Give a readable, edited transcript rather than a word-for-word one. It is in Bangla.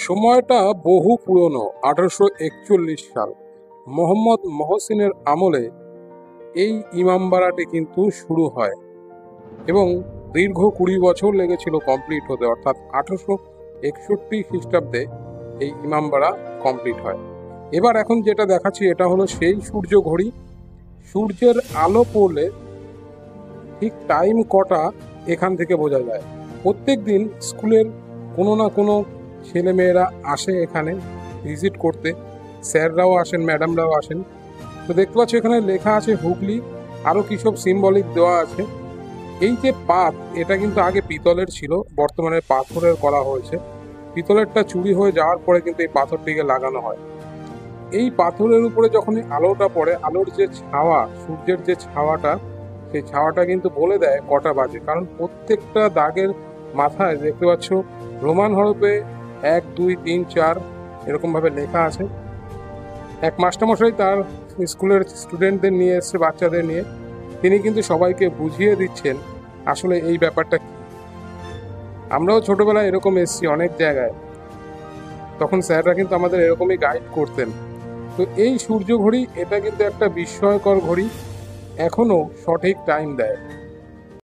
সময়টা বহু পুরনো, 1841 সাল। মোহাম্মদ মহসিনের আমলে এই ইমামবাড়াটি কিন্তু শুরু হয় এবং দীর্ঘ 20 বছর লেগেছিল কমপ্লিট হতে, অর্থাৎ 1861 খ্রিস্টাব্দে এই ইমামবাড়া কমপ্লিট হয়। এবার এখন যেটা দেখাচ্ছি এটা হলো সেই সূর্য ঘড়ি। সূর্যের আলো পড়লে ঠিক টাইম কটা এখান থেকে বোঝা যায়। প্রত্যেক দিন স্কুলের কোনো না কোনো ছেলেমেয়েরা আসে এখানে ভিজিট করতে, স্যাররাও আসেন, ম্যাডামরাও আসেন। তো দেখতে পাচ্ছ এখানে লেখা আছে হুগলি, আরও কি সব সিম্বলিক দেওয়া আছে। এই যে পাত, এটা কিন্তু আগে পিতলের ছিল, বর্তমানে পাথরের করা হয়েছে। পিতলেরটা চুরি হয়ে যাওয়ার পরে কিন্তু এই পাথরটিকে লাগানো হয়। এই পাথরের উপরে যখনই আলোটা পড়ে, আলোর যে ছাওয়া, সূর্যের যে ছাওয়াটা, সেই ছাওয়াটা কিন্তু বলে দেয় কটা বাজে। কারণ প্রত্যেকটা দাগের মাথায় দেখতে পাচ্ছ রোমান হরফে 1 2 3 4 এরকম ভাবে লেখা আছে। এক মাস্টারমশাই তার স্কুলের স্টুডেন্টদের নিয়ে এসছে, বাচ্চাদের নিয়ে। তিনি কিন্তু সবাইকে বুঝিয়ে দিচ্ছেন আসলে এই ব্যাপারটা কি। আমরাও ছোটবেলায় এরকম এসছি অনেক জায়গায়, তখন স্যাররা কিন্তু আমাদের এরকমই গাইড করতেন। তো এই সূর্য ঘড়ি, এটা কিন্তু একটা বিস্ময়কর ঘড়ি, এখনো সঠিক টাইম দেয়।